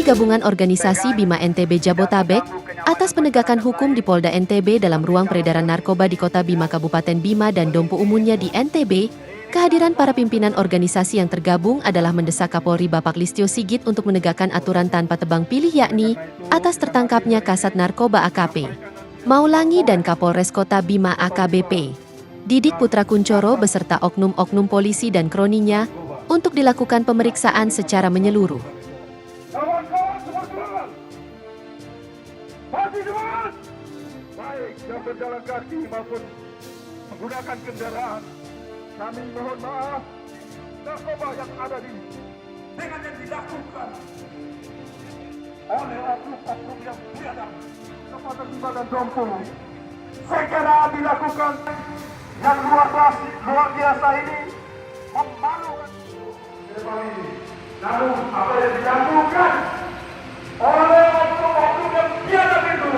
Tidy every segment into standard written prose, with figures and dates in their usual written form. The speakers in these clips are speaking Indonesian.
Gabungan Organisasi Bima NTB Jabotabek atas penegakan hukum di Polda NTB dalam ruang peredaran narkoba di Kota Bima Kabupaten Bima dan Dompu Umunnya di NTB, kehadiran para pimpinan organisasi yang tergabung adalah mendesak Kapolri Bapak Listio Sigit untuk menegakkan aturan tanpa tebang pilih yakni atas tertangkapnya Kasat Narkoba AKP Maulangi dan Kapolres Kota Bima AKBP Didik Putra Kuncoro beserta oknum-oknum polisi dan kroninya untuk dilakukan pemeriksaan secara menyeluruh. Kawan-kawan semua semangat! Masih semangat! Baik yang berjalan kaki maupun menggunakan kendaraan, kami mohon maaf narkoba yang ada di dengan yang dilakukan oleh oknum-oknum yang biadab kepada Bima dan Dompu segera dilakukan yang luar biasa ini memalukan. Namun apa yang dilakukan oleh oknum-oknum yang biadab itu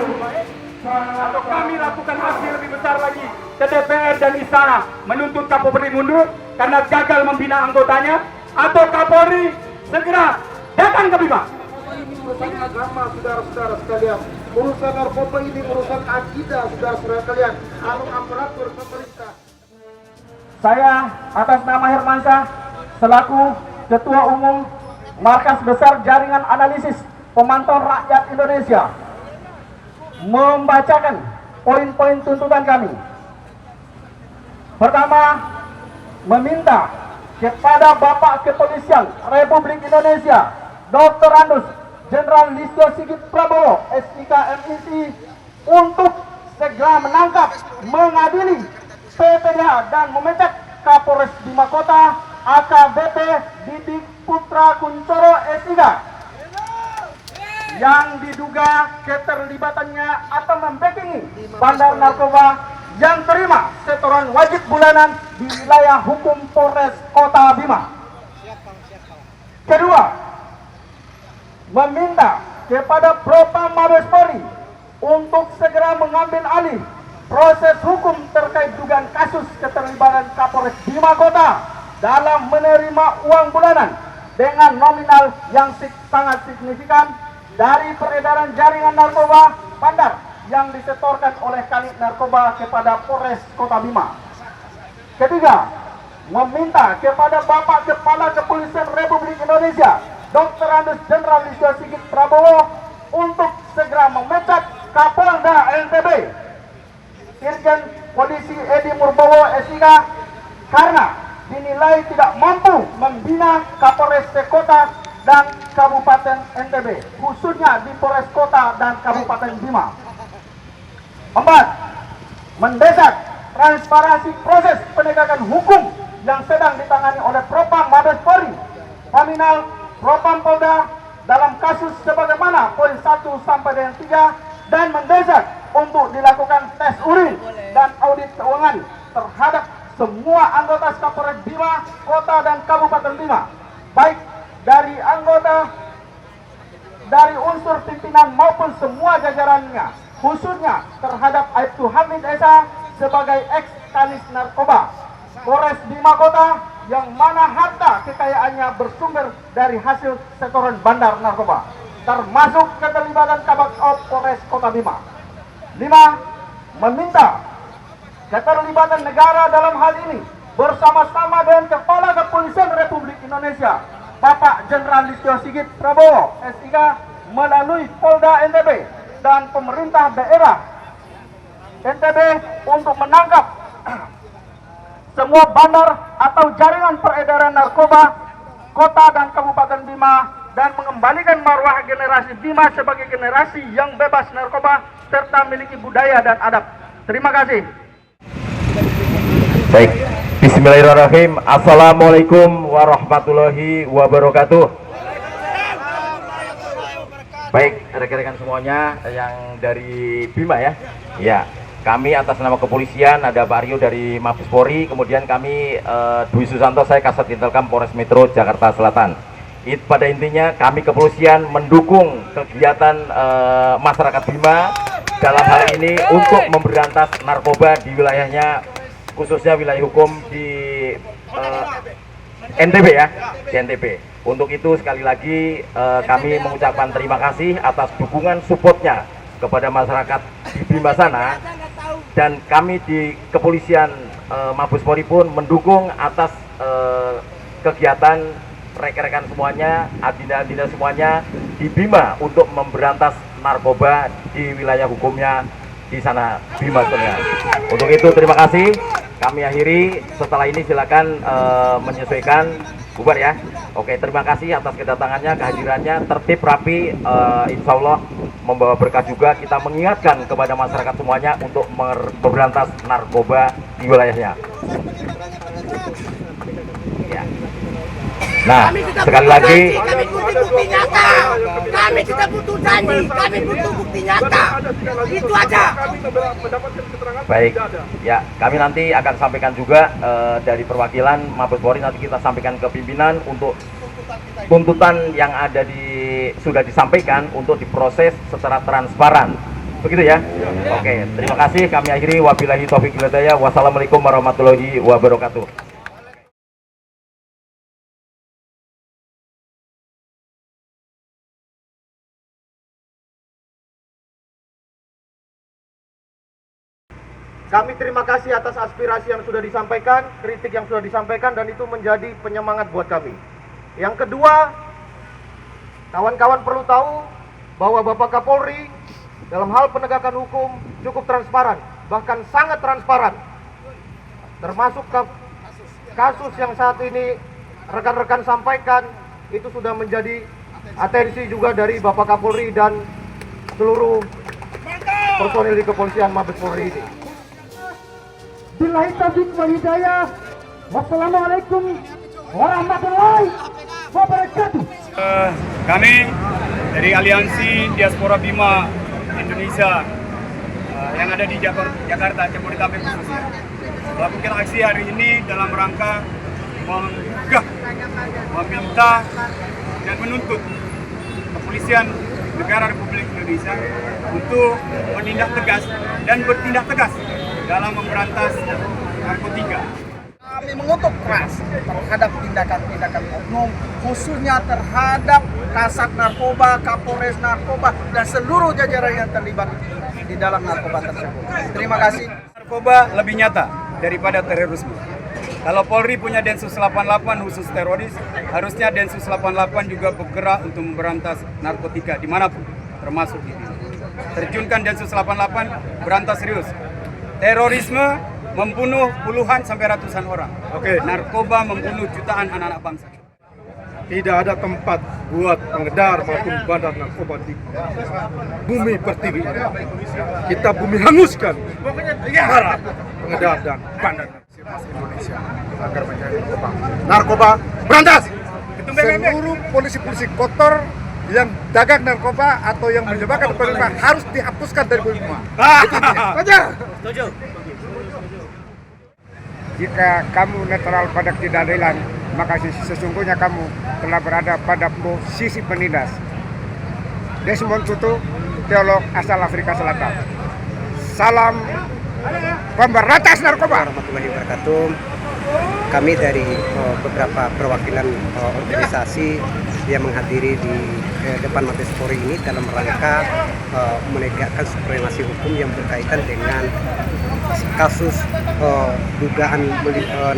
atau kami lakukan aksi lebih besar lagi ke DPR dan Istana menuntut Kapolri mundur karena gagal membina anggotanya atau Kapolri segera datang ke Bima. Ini urusan agama, saudara-saudara sekalian. Urusan narkoba ini urusan akidah, saudara-saudara sekalian. Aparatur pemerintah. Saya atas nama Hermansyah selaku Ketua Umum Markas Besar Jaringan Analisis Pemantauan Rakyat Indonesia membacakan poin-poin tuntutan kami. Pertama, meminta kepada Bapak Kepolisian Republik Indonesia Dr. Andus Jenderal Listio Sigit Prabowo SIK MIC untuk segera menangkap, mengadili PPDH dan memecat Kapolres Bima Kota AKBP Didik Putra Kuncoro SIK yang diduga keterlibatannya atau membackingi bandar narkoba yang terima setoran wajib bulanan di wilayah hukum Polres Kota Bima. Kedua, meminta kepada Propam Mabes Polri untuk segera mengambil alih proses hukum terkait dugaan kasus keterlibatan Kapolres Bima Kota dalam menerima uang bulanan dengan nominal yang sangat signifikan dari peredaran jaringan narkoba bandar yang disetorkan oleh Kanit Narkoba kepada Polres Kota Bima. Ketiga, meminta kepada Bapak Kepala Kepolisian Republik Indonesia Dr. Andus Jenderal Listio Sigit Prabowo untuk segera memecat Kapolda NTB Irjen Polisi Edi Murbowo SIK karena dinilai tidak mampu membina Kapolres Kota dan Kabupaten NTB, khususnya di Polres Kota dan Kabupaten Bima. 4. Mendesak transparansi proses penegakan hukum yang sedang ditangani oleh Propam Mabes Polri, Paminal, Propam Polda dalam kasus sebagaimana poin 1 sampai dengan 3 dan mendesak untuk dilakukan tes urin dan audit keuangan terhadap semua anggota Kapolres Bima Kota dan Kabupaten Bima, baik dari anggota dari unsur pimpinan maupun semua jajarannya, khususnya terhadap Aibtu Hamid Esa sebagai ex-Kanit Narkoba Polres Bima Kota yang mana harta kekayaannya bersumber dari hasil setoran bandar narkoba, termasuk keterlibatan Kabak Op Polres Kota Bima. 5. Meminta keterlibatan negara dalam hal ini bersama-sama dengan Kepala Kepolisian Republik Indonesia Bapak Jenderal Listio Sigit Prabowo SIK melalui Polda NTB dan pemerintah daerah NTB untuk menangkap semua bandar atau jaringan peredaran narkoba kota dan Kabupaten Bima dan mengembalikan marwah generasi Bima sebagai generasi yang bebas narkoba serta memiliki budaya dan adab. Terima kasih. Baik, bismillahirrahmanirrahim. Assalamualaikum warahmatullahi wabarakatuh. Baik, rekan-rekan semuanya yang dari Bima ya. Ya, kami atas nama kepolisian ada Pak Aryo dari Mabes Polri, kemudian kami Dwi Susanto, saya Kasat Intelkam Polres Metro Jakarta Selatan. Pada intinya kami kepolisian mendukung kegiatan masyarakat Bima dalam hal ini untuk memberantas narkoba di wilayahnya, khususnya wilayah hukum di NTB ya, di NTB. Untuk itu sekali lagi kami mengucapkan terima kasih atas dukungan supportnya kepada masyarakat di Bima sana, dan kami di kepolisian Mabes Polri pun mendukung atas kegiatan rekan-rekan semuanya, adinda-adinda semuanya di Bima untuk memberantas narkoba di wilayah hukumnya di sana Bima sebenarnya. Untuk itu terima kasih. Kami akhiri, setelah ini silakan menyesuaikan bubar ya. Oke, terima kasih atas kedatangannya, kehadirannya, tertib rapi, insya Allah membawa berkah juga. Kita mengingatkan kepada masyarakat semuanya untuk memberantas narkoba di wilayahnya. Ya. Nah, sekali lagi kami butuh bukti nyata. Kami tidak butuh janji, kami butuh bukti nyata. Itu aja. baik ya, kami nanti akan sampaikan juga dari perwakilan Mabes Polri, nanti kita sampaikan ke pimpinan untuk tuntutan yang ada sudah disampaikan untuk diproses secara transparan. Begitu ya. Oke, terima kasih. Kami akhiri, wabillahi taufiq wal hidayah. Wassalamualaikum warahmatullahi wabarakatuh. Kami terima kasih atas aspirasi yang sudah disampaikan, kritik yang sudah disampaikan, dan itu menjadi penyemangat buat kami. Yang kedua, kawan-kawan perlu tahu bahwa Bapak Kapolri dalam hal penegakan hukum cukup transparan, bahkan sangat transparan. Termasuk kasus yang saat ini rekan-rekan sampaikan, itu sudah menjadi atensi juga dari Bapak Kapolri dan seluruh personil di kepolisian Mabes Polri ini. Billahi taufiq wal hidayah. Wassalamualaikum warahmatullahi wabarakatuh. Kami dari Aliansi Diaspora Bima Indonesia yang ada di Jakarta, Jabodetabek khususnya, melakukan aksi hari ini dalam rangka menggugah, meminta dan menuntut kepolisian negara Republik Indonesia untuk menindak tegas dan bertindak tegas dalam memberantas narkotika. Kami mengutuk keras terhadap tindakan-tindakan oknum, khususnya terhadap Kasat Narkoba, Kapolres Narkoba, dan seluruh jajaran yang terlibat di dalam narkoba tersebut. Terima kasih. Narkoba lebih nyata daripada terorisme. Kalau Polri punya Densus 88 khusus teroris, harusnya Densus 88 juga bergerak untuk memberantas narkotika dimanapun, termasuk di sini. Terjunkan Densus 88, berantas serius. Terorisme membunuh puluhan sampai ratusan orang. Narkoba membunuh jutaan anak-anak bangsa. Tidak ada tempat buat pengedar maupun bandar narkoba di bumi pertiwi ini. Kita bumi hanguskan para pengedar dan bandar Indonesia agar menjadi narkoba berantas. Seluruh polisi-polisi kotor yang dagang narkoba atau yang menyebarkan narkoba harus dihapuskan dari bumi. Setuju. Jika kamu netral pada ketidakadilan, maka sesungguhnya kamu telah berada pada posisi penindas. Desmond Tutu, teolog asal Afrika Selatan. Salam pemberantas narkoba. Warahmatullahi wabarakatuh. Kami dari beberapa perwakilan organisasi yang menghadiri di depan Mabes Polri ini dalam rangka menegakkan supremasi hukum yang berkaitan dengan kasus dugaan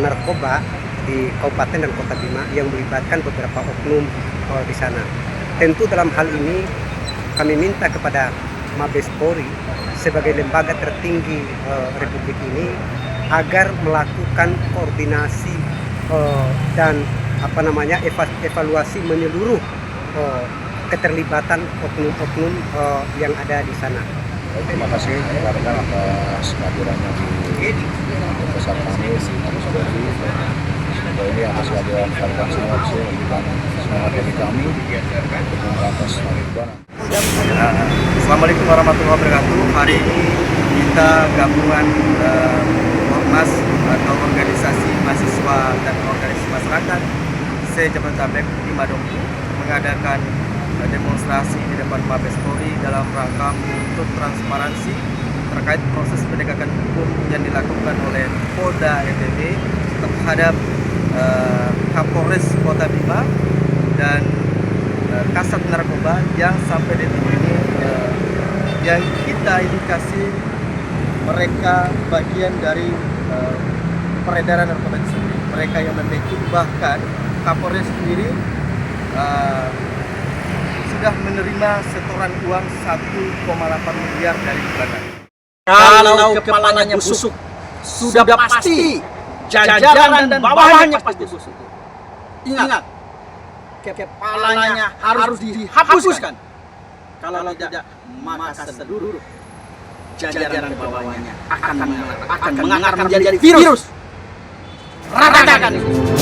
narkoba di Kabupaten dan Kota Bima yang melibatkan beberapa oknum di sana. Tentu dalam hal ini kami minta kepada Mabes Polri sebagai lembaga tertinggi Republik ini agar melakukan koordinasi dan evaluasi menyeluruh keterlibatan oknum-oknum yang ada di sana. Terima kasih rekan-rekan atas kehadirannya di besar kami. Semoga ini atas kehadiran rekan semua bisa memberikan semangat bagi kami untuk memberantas narkoba. Assalamualaikum warahmatullahi wabarakatuh. Hari ini kita gabungan ormas atau organisasi mahasiswa dan organisasi masyarakat se-Jabodetabek di Madompu mengadakan demonstrasi di depan Mabes Polri dalam rangka untuk transparansi terkait proses penegakan hukum yang dilakukan oleh Polda NTB terhadap Kapolres Kota Bima dan Kasat Narkoba yang sampai detik ini yang kita indikasi mereka bagian dari peredaran narkoba itu sendiri. Mereka yang memiliki, bahkan Kapolres sendiri sudah menerima setoran uang 1,8 miliar dari bulanan. Kalau kepalanya busuk, sudah pasti jajaran dan bawahnya pasti busuk. Ingat, kepalanya harus dihapuskan. Kalau tidak, maka seluruh jajaran bawahnya akan mengakar menjadi virus. Ratakan itu.